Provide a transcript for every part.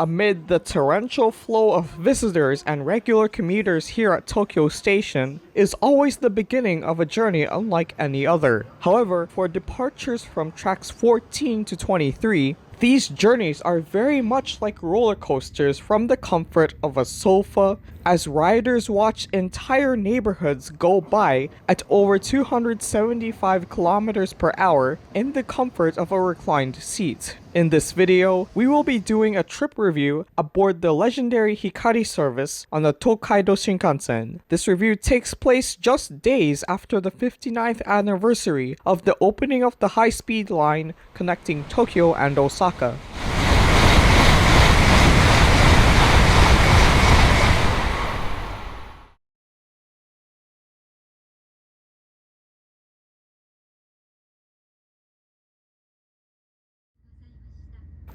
Amid the torrential flow of visitors and regular commuters here at Tokyo Station is always the beginning of a journey unlike any other. However, for departures from tracks 14 to 23, these journeys are very much like roller coasters from the comfort of a sofa, as riders watch entire neighborhoods go by at over 275 kilometers per hour in the comfort of a reclined seat. In this video, we will be doing a trip review aboard the legendary Hikari service on the Tokaido Shinkansen. This review takes place just days after the 59th anniversary of the opening of the high-speed line connecting Tokyo and Osaka.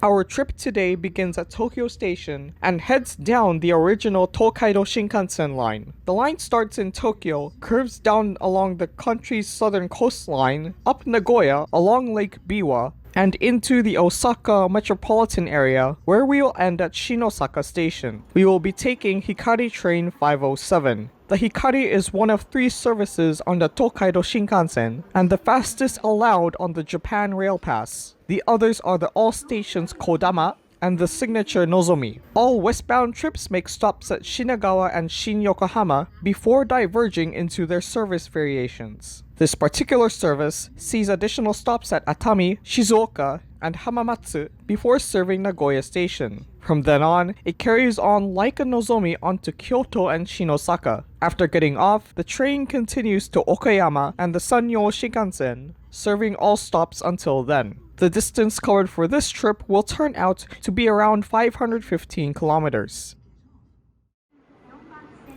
Our trip today begins at Tokyo Station and heads down the original Tokaido Shinkansen line. The line starts in Tokyo, curves down along the country's southern coastline, up Nagoya along Lake Biwa, and into the Osaka metropolitan area, where we will end at Shin Osaka Station. We will be taking Hikari Train 507. The Hikari is one of 3 services on the Tokaido Shinkansen and the fastest allowed on the Japan Rail Pass. The others are the all stations Kodama and the signature Nozomi. All westbound trips make stops at Shinagawa and Shin Yokohama before diverging into their service variations. This particular service sees additional stops at Atami, Shizuoka, and Hamamatsu before serving Nagoya Station. From then on, it carries on like a Nozomi onto Kyoto and Shin Osaka. After getting off, the train continues to Okayama and the Sanyo Shinkansen, serving all stops until then. The distance covered for this trip will turn out to be around 515 kilometers.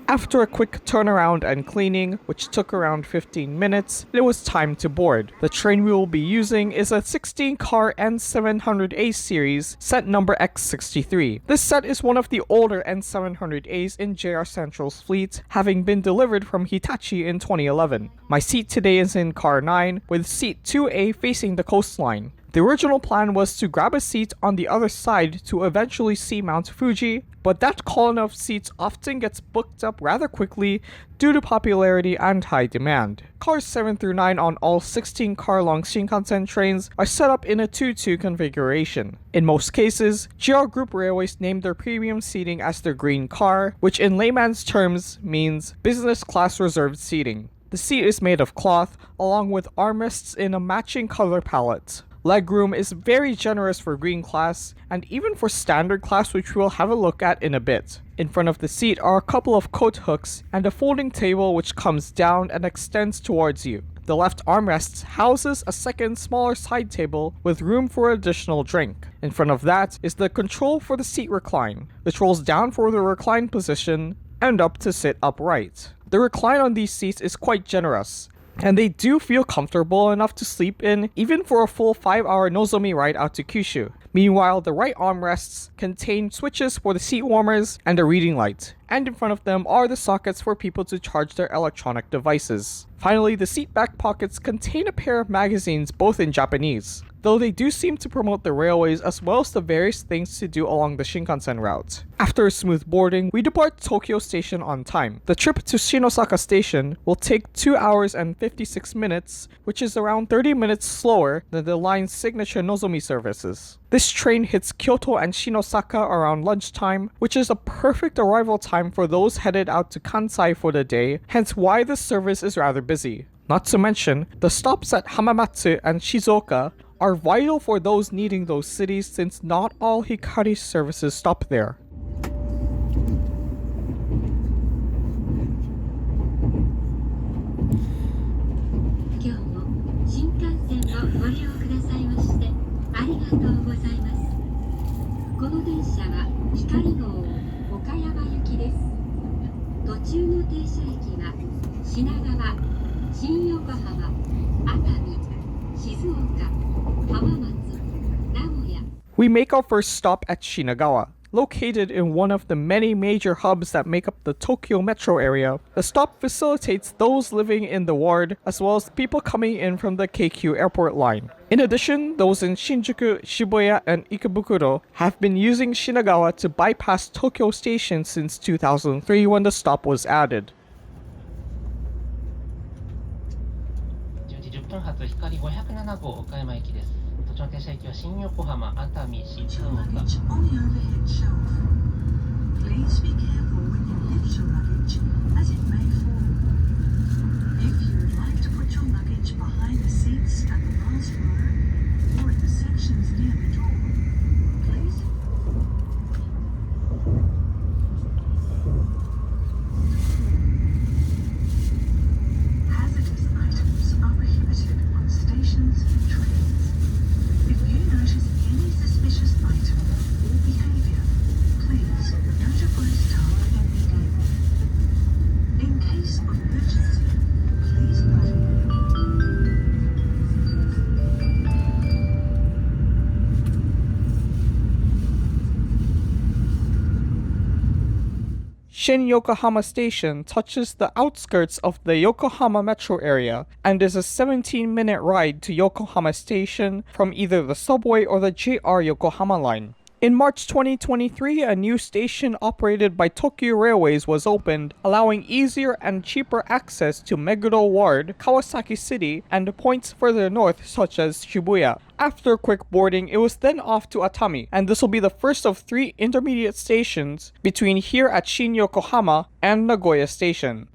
After a quick turnaround and cleaning, which took around 15 minutes, it was time to board. The train we will be using is a 16-car N700A series, set number X63. This set is one of the older N700As in JR Central's fleet, having been delivered from Hitachi in 2011. My seat today is in car 9, with seat 2A facing the coastline. The original plan was to grab a seat on the other side to eventually see Mount Fuji, but that column of seats often gets booked up rather quickly due to popularity and high demand. Cars 7 through 9 on all 16-car-long Shinkansen trains are set up in a 2-2 configuration. In most cases, JR Group Railways named their premium seating as their green car, which in layman's terms means business class reserved seating. The seat is made of cloth, along with armrests in a matching color palette. Legroom is very generous for green class, and even for standard class, which we'll have a look at in a bit. In front of the seat are a couple of coat hooks and a folding table which comes down and extends towards you. The left armrest houses a second smaller side table with room for additional drink. In front of that is the control for the seat recline, which rolls down for the recline position and up to sit upright. The recline on these seats is quite generous, and they do feel comfortable enough to sleep in even for a full 5-hour Nozomi ride out to Kyushu. Meanwhile, the right armrests contain switches for the seat warmers and a reading light, and in front of them are the sockets for people to charge their electronic devices. Finally, the seat back pockets contain a pair of magazines, both in Japanese, though they do seem to promote the railways as well as the various things to do along the Shinkansen route. After a smooth boarding, we depart Tokyo Station on time. The trip to Shin Osaka Station will take 2 hours and 56 minutes, which is around 30 minutes slower than the line's signature Nozomi services. This train hits Kyoto and Shin Osaka around lunchtime, which is a perfect arrival time for those headed out to Kansai for the day, hence why this service is rather busy. Not to mention, the stops at Hamamatsu and Shizuoka are vital for those needing those cities, since not all Hikari services stop there. We make our first stop at Shinagawa. Located in one of the many major hubs that make up the Tokyo metro area, the stop facilitates those living in the ward as well as people coming in from the KQ airport line. In addition, those in Shinjuku, Shibuya, and Ikebukuro have been using Shinagawa to bypass Tokyo Station since 2003 when the stop was added. 10時10分発光507号岡山駅です。途中の停車駅は新横浜、熱海、静岡。 Please be careful when you lift your luggage, as it may fall. If you would like to put your luggage behind the seats at the last row or in the sections near the door, please. Hazardous items are prohibited on stations and trains. If you notice any suspicious item or behavior, please notify staff immediately. In case of emergency, please Shin Yokohama Station touches the outskirts of the Yokohama metro area and is a 17-minute ride to Yokohama Station from either the subway or the JR Yokohama line. In March 2023, a new station operated by Tokyo Railways was opened, allowing easier and cheaper access to Meguro Ward, Kawasaki City, and points further north such as Shibuya. After quick boarding, it was then off to Atami, and this will be the first of 3 intermediate stations between here at Shin Yokohama and Nagoya Station.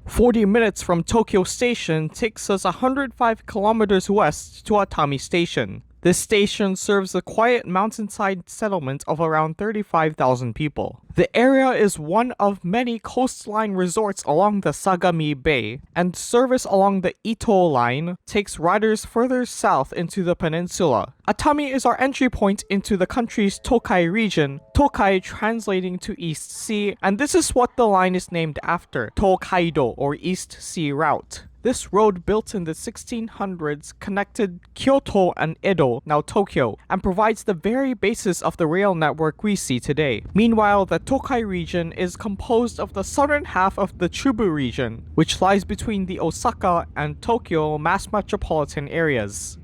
"40 minutes from Tokyo Station takes us 105 kilometers west to Atami Station. This station serves a quiet mountainside settlement of around 35,000 people. The area is one of many coastline resorts along the Sagami Bay, and service along the Ito line takes riders further south into the peninsula. Atami is our entry point into the country's Tokai region, Tokai translating to East Sea, and this is what the line is named after, Tokaido or East Sea Route. This road, built in the 1600s, connected Kyoto and Edo, now Tokyo, and provides the very basis of the rail network we see today. Meanwhile, the Tokai region is composed of the southern half of the Chubu region, which lies between the Osaka and Tokyo mass metropolitan areas.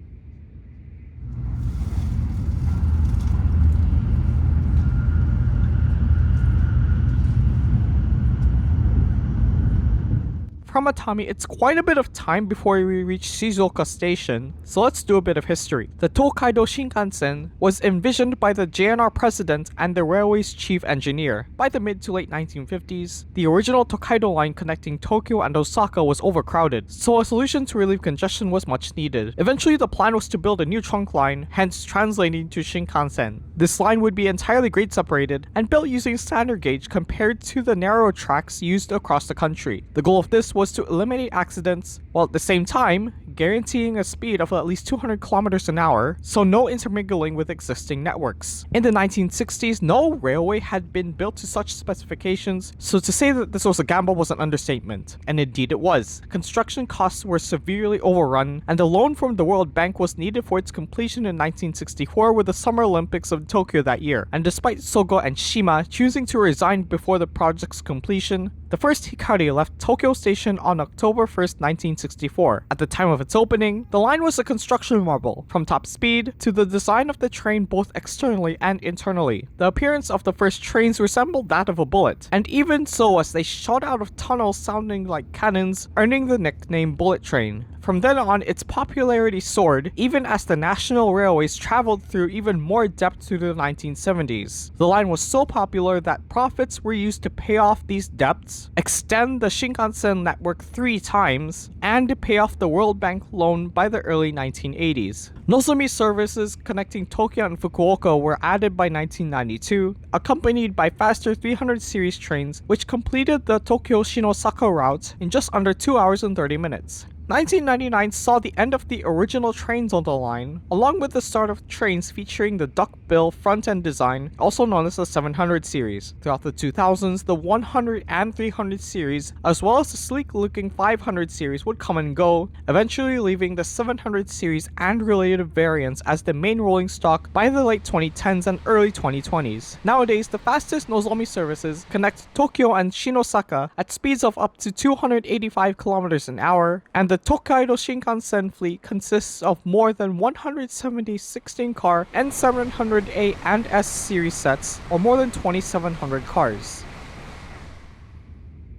From Atami, it's quite a bit of time before we reach Shizuoka Station, so let's do a bit of history. The Tokaido Shinkansen was envisioned by the JNR president and the railway's chief engineer. By the mid to late 1950s, the original Tokaido line connecting Tokyo and Osaka was overcrowded, so a solution to relieve congestion was much needed. Eventually, the plan was to build a new trunk line, hence translating to Shinkansen. This line would be entirely grade separated and built using standard gauge compared to the narrow tracks used across the country. The goal of this was to eliminate accidents, while at the same time guaranteeing a speed of at least 200 kilometers an hour, so no intermingling with existing networks. In the 1960s, no railway had been built to such specifications, so to say that this was a gamble was an understatement, and indeed it was. Construction costs were severely overrun, and a loan from the World Bank was needed for its completion in 1964 with the Summer Olympics of Tokyo that year, and despite Sogo and Shima choosing to resign before the project's completion, the first Hikari left Tokyo Station on October 1st, 1964. At the time of its opening, the line was a construction marvel, from top speed to the design of the train both externally and internally. The appearance of the first trains resembled that of a bullet, and even so as they shot out of tunnels sounding like cannons, earning the nickname Bullet Train. From then on, its popularity soared, even as the national railways traveled through even more depth through the 1970s. The line was so popular that profits were used to pay off these debts, extend the Shinkansen network 3 times, and pay off the World Bank loan by the early 1980s. Nozomi services connecting Tokyo and Fukuoka were added by 1992, accompanied by faster 300 series trains, which completed the Tokyo Shin Osaka route in just under 2 hours and 30 minutes. 1999 saw the end of the original trains on the line, along with the start of trains featuring the duckbill front-end design, also known as the 700 series. Throughout the 2000s, the 100 and 300 series, as well as the sleek-looking 500 series would come and go, eventually leaving the 700 series and related variants as the main rolling stock by the late 2010s and early 2020s. Nowadays, the fastest Nozomi services connect Tokyo and Shin Osaka at speeds of up to 285 kilometers an hour, and the Tokaido Shinkansen fleet consists of more than 170 16-car N700A and S series sets, or more than 2,700 cars.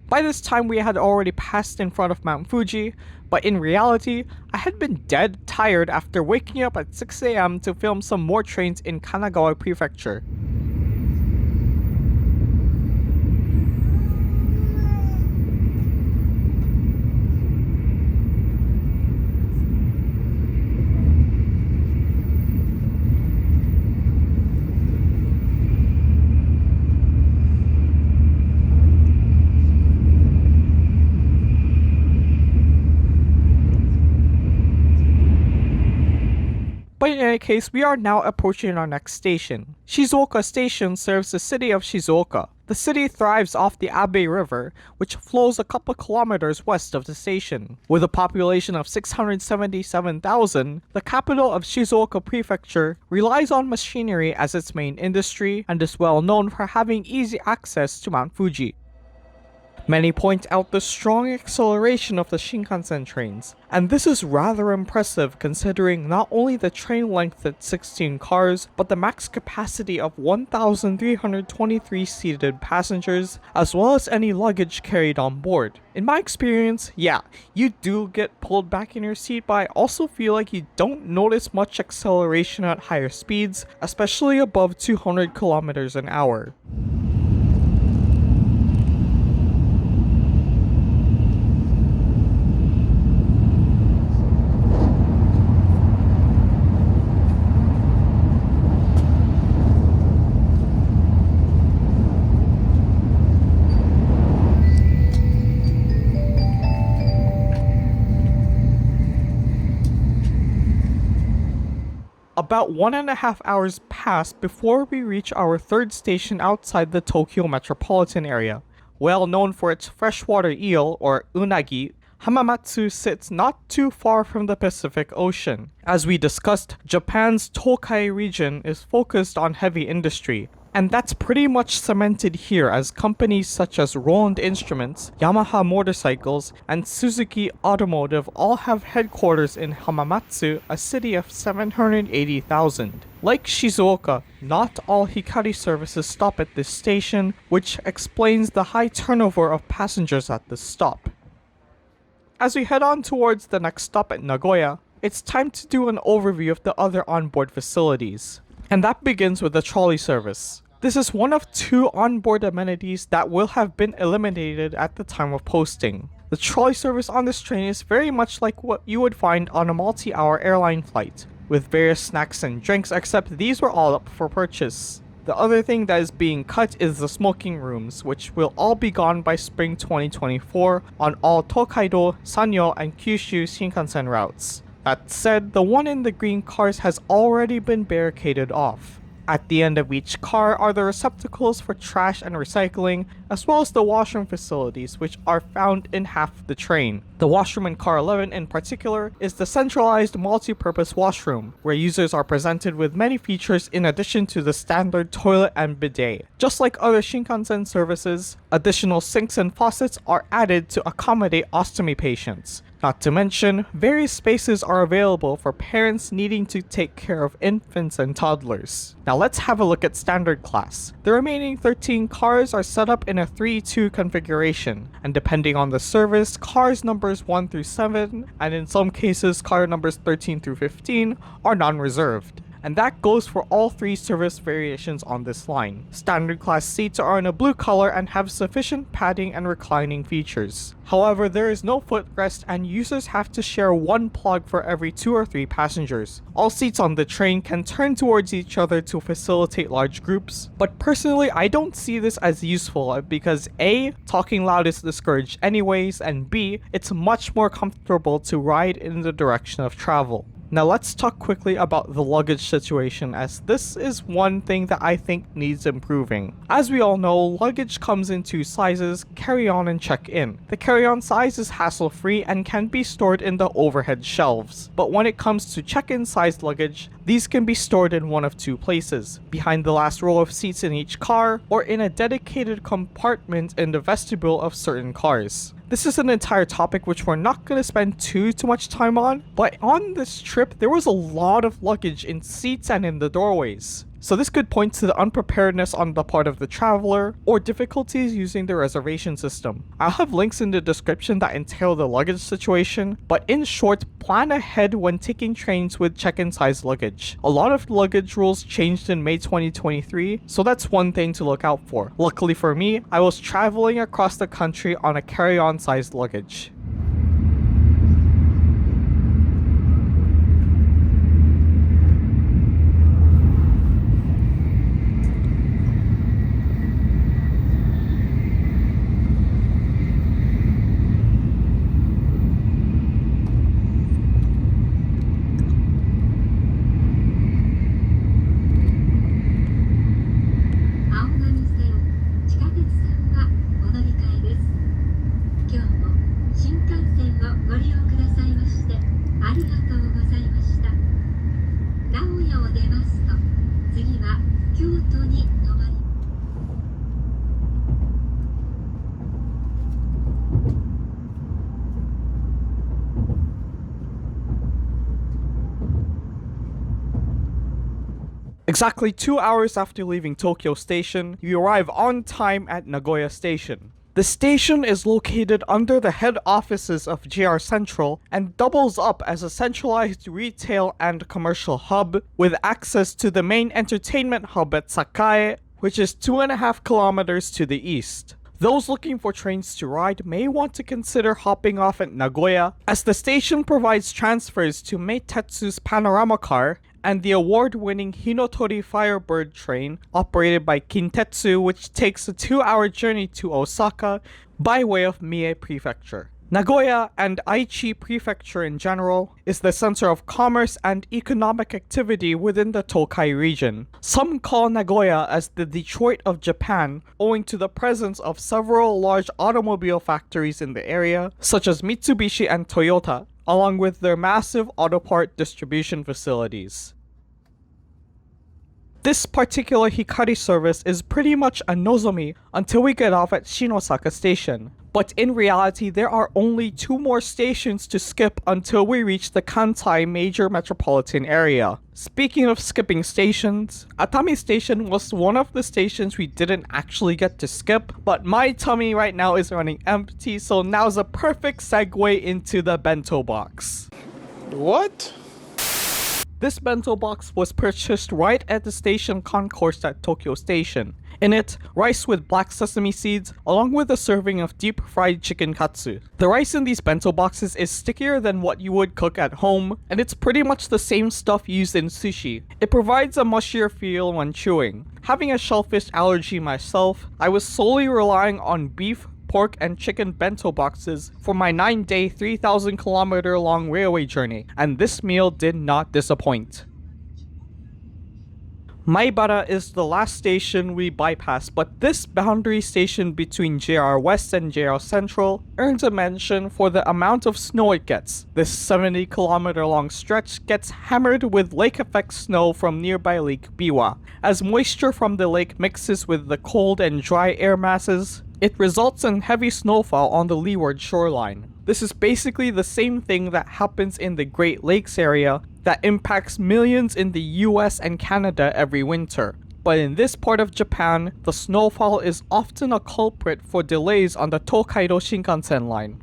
By this time we had already passed in front of Mount Fuji, but in reality, I had been dead tired after waking up at 6 AM to film some more trains in Kanagawa Prefecture. But in any case, we are now approaching our next station. Shizuoka Station serves the city of Shizuoka. The city thrives off the Abe River, which flows a couple kilometers west of the station. With a population of 677,000, the capital of Shizuoka Prefecture relies on machinery as its main industry and is well known for having easy access to Mount Fuji. Many point out the strong acceleration of the Shinkansen trains, and this is rather impressive considering not only the train length at 16 cars, but the max capacity of 1,323 seated passengers, as well as any luggage carried on board. In my experience, yeah, you do get pulled back in your seat, but I also feel like you don't notice much acceleration at higher speeds, especially above 200 kilometers an hour. About 1.5 hours pass before we reach our third station outside the Tokyo metropolitan area. Well known for its freshwater eel, or unagi, Hamamatsu sits not too far from the Pacific Ocean. As we discussed, Japan's Tokai region is focused on heavy industry, and that's pretty much cemented here as companies such as Roland Instruments, Yamaha Motorcycles, and Suzuki Automotive all have headquarters in Hamamatsu, a city of 780,000. Like Shizuoka, not all Hikari services stop at this station, which explains the high turnover of passengers at this stop. As we head on towards the next stop at Nagoya, it's time to do an overview of the other onboard facilities. And that begins with the trolley service. This is one of 2 onboard amenities that will have been eliminated at the time of posting. The trolley service on this train is very much like what you would find on a multi-hour airline flight, with various snacks and drinks, except these were all up for purchase. The other thing that is being cut is the smoking rooms, which will all be gone by spring 2024 on all Tokaido, Sanyo, and Kyushu Shinkansen routes. That said, the one in the green cars has already been barricaded off. At the end of each car are the receptacles for trash and recycling, as well as the washroom facilities, which are found in half the train. The washroom in car 11 in particular is the centralized multi-purpose washroom, where users are presented with many features in addition to the standard toilet and bidet. Just like other Shinkansen services, additional sinks and faucets are added to accommodate ostomy patients. Not to mention, various spaces are available for parents needing to take care of infants and toddlers. Now let's have a look at standard class. The remaining 13 cars are set up in a 3-2 configuration, and depending on the service, cars numbers 1 through 7, and in some cases car numbers 13 through 15, are non-reserved. and that goes for all 3 service variations on this line. Standard class seats are in a blue color and have sufficient padding and reclining features. However, there is no footrest and users have to share one plug for every 2 or 3 passengers. All seats on the train can turn towards each other to facilitate large groups, but personally I don't see this as useful because A, talking loud is discouraged anyways, and B, it's much more comfortable to ride in the direction of travel. Now let's talk quickly about the luggage situation, as this is one thing that I think needs improving. As we all know, luggage comes in 2 sizes, carry-on and check-in. The carry-on size is hassle-free and can be stored in the overhead shelves. But when it comes to check-in sized luggage, these can be stored in one of 2 places: behind the last row of seats in each car, or in a dedicated compartment in the vestibule of certain cars. This is an entire topic which we're not going to spend too much time on, but on this trip there was a lot of luggage in seats and in the doorways. So this could point to the unpreparedness on the part of the traveler, or difficulties using the reservation system. I'll have links in the description that entail the luggage situation, but in short, plan ahead when taking trains with check-in size luggage. A lot of luggage rules changed in May 2023, so that's one thing to look out for. Luckily for me, I was traveling across the country on a carry-on sized luggage. Exactly 2 hours after leaving Tokyo Station, you arrive on time at Nagoya Station. The station is located under the head offices of JR Central and doubles up as a centralized retail and commercial hub with access to the main entertainment hub at Sakae, which is 2.5 kilometers to the east. Those looking for trains to ride may want to consider hopping off at Nagoya, as the station provides transfers to Meitetsu's Panorama Car and the award-winning Hinotori Firebird train operated by Kintetsu, which takes a 2-hour journey to Osaka by way of Mie Prefecture. Nagoya, and Aichi Prefecture in general, is the center of commerce and economic activity within the Tokai region. Some call Nagoya as the Detroit of Japan, owing to the presence of several large automobile factories in the area, such as Mitsubishi and Toyota, along with their massive auto part distribution facilities. This particular Hikari service is pretty much a nozomi until we get off at Shin Osaka Station. But in reality, there are only 2 more stations to skip until we reach the Kansai major metropolitan area. Speaking of skipping stations, Atami Station was one of the stations we didn't actually get to skip, but my tummy right now is running empty, so now's a perfect segue into the bento box. What? This bento box was purchased right at the station concourse at Tokyo Station. In it, rice with black sesame seeds, along with a serving of deep fried chicken katsu. The rice in these bento boxes is stickier than what you would cook at home, and it's pretty much the same stuff used in sushi. It provides a mushier feel when chewing. Having a shellfish allergy myself, I was solely relying on beef, pork, and chicken bento boxes for my 9-day, 3,000-kilometer long railway journey, and this meal did not disappoint. Maibara is the last station we bypass, but this boundary station between JR West and JR Central earns a mention for the amount of snow it gets. This 70-kilometer long stretch gets hammered with lake effect snow from nearby Lake Biwa. As moisture from the lake mixes with the cold and dry air masses, it results in heavy snowfall on the leeward shoreline. This is basically the same thing that happens in the Great Lakes area that impacts millions in the US and Canada every winter. But in this part of Japan, the snowfall is often a culprit for delays on the Tokaido Shinkansen line.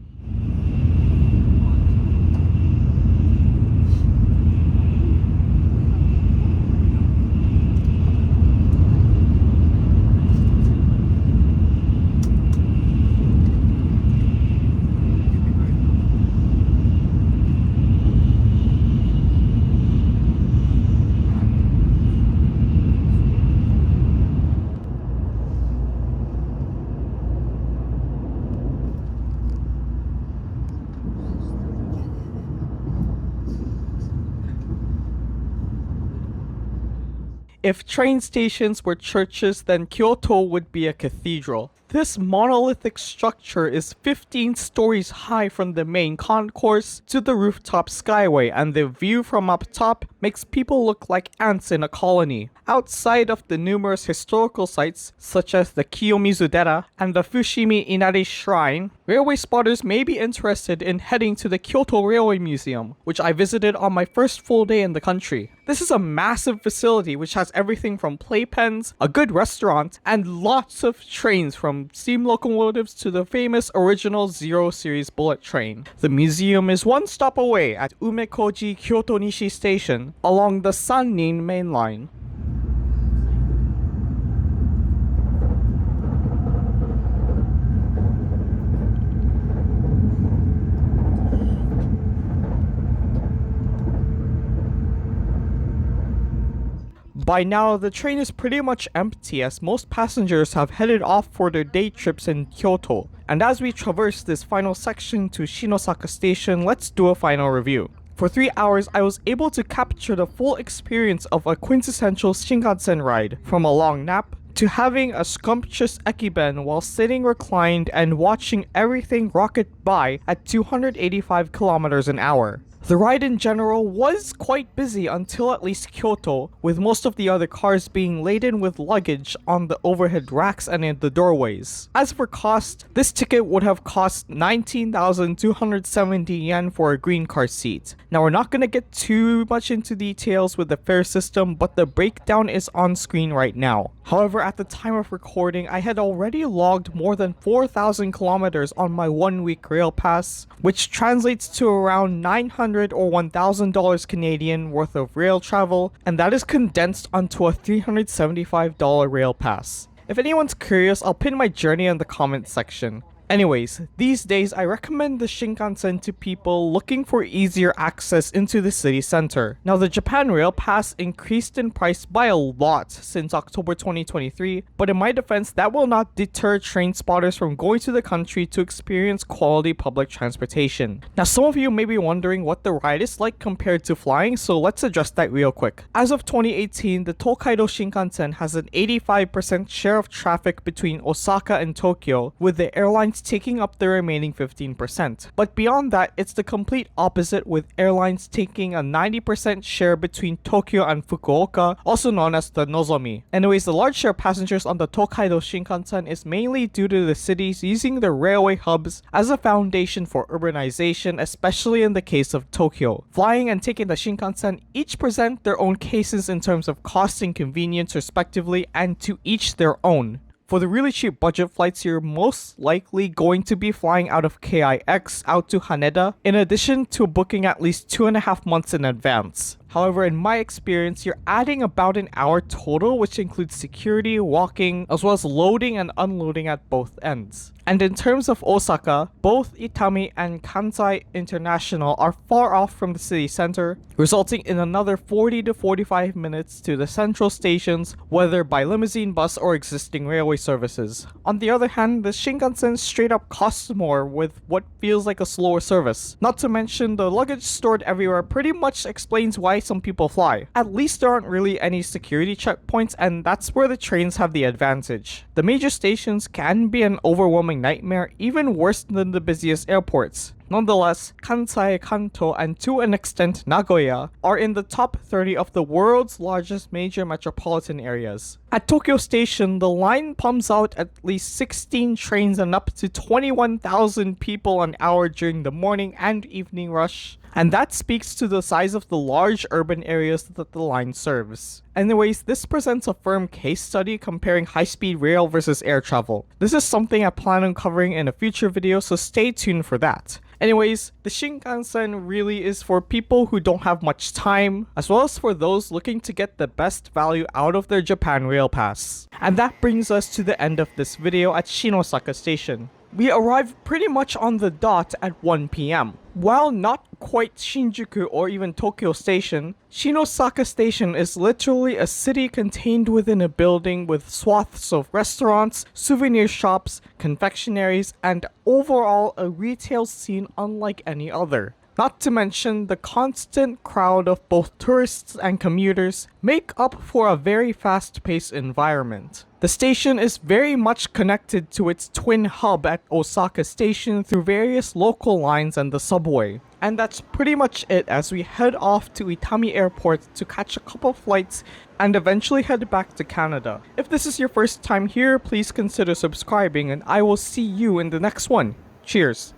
If train stations were churches, then Kyoto would be a cathedral. This monolithic structure is 15 stories high from the main concourse to the rooftop skyway, and the view from up top makes people look like ants in a colony. Outside of the numerous historical sites, such as the Kiyomizu-dera and the Fushimi Inari Shrine, railway spotters may be interested in heading to the Kyoto Railway Museum, which I visited on my first full day in the country. This is a massive facility which has everything from playpens, a good restaurant, and lots of trains from steam locomotives to the famous original Zero Series bullet train. The museum is one stop away at Umekoji Kyoto Nishi Station along the Sannin main line. By now, the train is pretty much empty as most passengers have headed off for their day trips in Kyoto. And as we traverse this final section to Shin Osaka Station, let's do a final review. For 3 hours, I was able to capture the full experience of a quintessential Shinkansen ride, from a long nap to having a scrumptious ekiben while sitting reclined and watching everything rocket by at 285 kilometers an hour. The ride in general was quite busy until at least Kyoto, with most of the other cars being laden with luggage on the overhead racks and in the doorways. As for cost, this ticket would have cost 19,270 yen for a green car seat. Now we're not going to get too much into details with the fare system, but the breakdown is on screen right now. However, at the time of recording, I had already logged more than 4,000 kilometers on my 1-week rail pass, which translates to around $900 or $1,000 Canadian worth of rail travel, and that is condensed onto a $375 rail pass. If anyone's curious, I'll pin my journey in the comments section. Anyways, these days I recommend the Shinkansen to people looking for easier access into the city center. Now, the Japan Rail Pass increased in price by a lot since October 2023, but in my defense, that will not deter train spotters from going to the country to experience quality public transportation. Now, some of you may be wondering what the ride is like compared to flying, so let's address that real quick. As of 2018, the Tokaido Shinkansen has an 85% share of traffic between Osaka and Tokyo, with the airlines taking up the remaining 15%. But beyond that, it's the complete opposite, with airlines taking a 90% share between Tokyo and Fukuoka, also known as the Nozomi. Anyways, the large share of passengers on the Tokaido Shinkansen is mainly due to the cities using the railway hubs as a foundation for urbanization, especially in the case of Tokyo. Flying and taking the Shinkansen each present their own cases in terms of cost and convenience respectively, and to each their own. For the really cheap budget flights, you're most likely going to be flying out of KIX out to Haneda, in addition to booking at least 2.5 months in advance. However, in my experience, you're adding about an hour total, which includes security, walking, as well as loading and unloading at both ends. And in terms of Osaka, both Itami and Kansai International are far off from the city center, resulting in another 40 to 45 minutes to the central stations, whether by limousine, bus, or existing railway services. On the other hand, the Shinkansen straight up costs more with what feels like a slower service. Not to mention, the luggage stored everywhere pretty much explains why some people fly. At least there aren't really any security checkpoints, and that's where the trains have the advantage. The major stations can be an overwhelming nightmare, even worse than the busiest airports. Nonetheless, Kansai, Kanto, and to an extent Nagoya are in the top 30 of the world's largest major metropolitan areas. At Tokyo Station, the line pumps out at least 16 trains and up to 21,000 people an hour during the morning and evening rush. And that speaks to the size of the large urban areas that the line serves. Anyways, this presents a firm case study comparing high-speed rail versus air travel. This is something I plan on covering in a future video, so stay tuned for that. Anyways, the Shinkansen really is for people who don't have much time, as well as for those looking to get the best value out of their Japan Rail Pass. And that brings us to the end of this video at Shin Osaka Station. We arrived pretty much on the dot at 1 PM. While not quite Shinjuku or even Tokyo Station, Shin Osaka Station is literally a city contained within a building with swaths of restaurants, souvenir shops, confectionaries, and overall a retail scene unlike any other. Not to mention, the constant crowd of both tourists and commuters make up for a very fast-paced environment. The station is very much connected to its twin hub at Osaka Station through various local lines and the subway. And that's pretty much it as we head off to Itami Airport to catch a couple flights and eventually head back to Canada. If this is your first time here, please consider subscribing and I will see you in the next one. Cheers!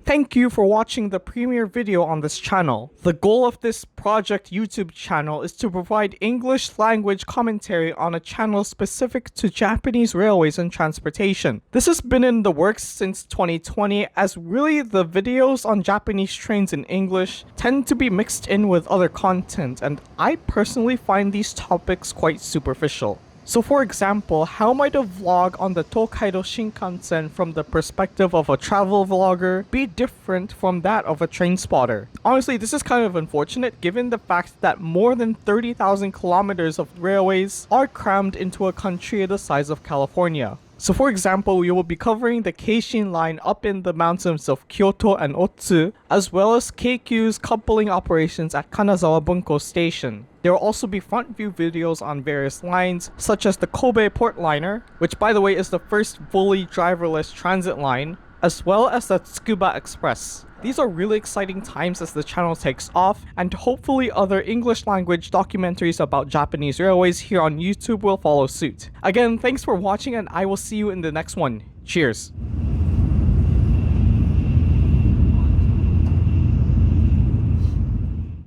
Thank you for watching the premiere video on this channel. The goal of this project YouTube channel is to provide English language commentary on a channel specific to Japanese railways and transportation. This has been in the works since 2020 as really the videos on Japanese trains in English tend to be mixed in with other content, and I personally find these topics quite superficial. So for example, how might a vlog on the Tokaido Shinkansen from the perspective of a travel vlogger be different from that of a train spotter? Honestly, this is kind of unfortunate given the fact that more than 30,000 kilometers of railways are crammed into a country the size of California. So for example, we will be covering the Keishin line up in the mountains of Kyoto and Otsu, as well as Keikyu's coupling operations at Kanazawa Bunko Station. There will also be front view videos on various lines, such as the Kobe Port Liner, which by the way is the first fully driverless transit line, as well as the Tsukuba Express. These are really exciting times as the channel takes off, and hopefully other English language documentaries about Japanese railways here on YouTube will follow suit. Again, thanks for watching and I will see you in the next one. Cheers!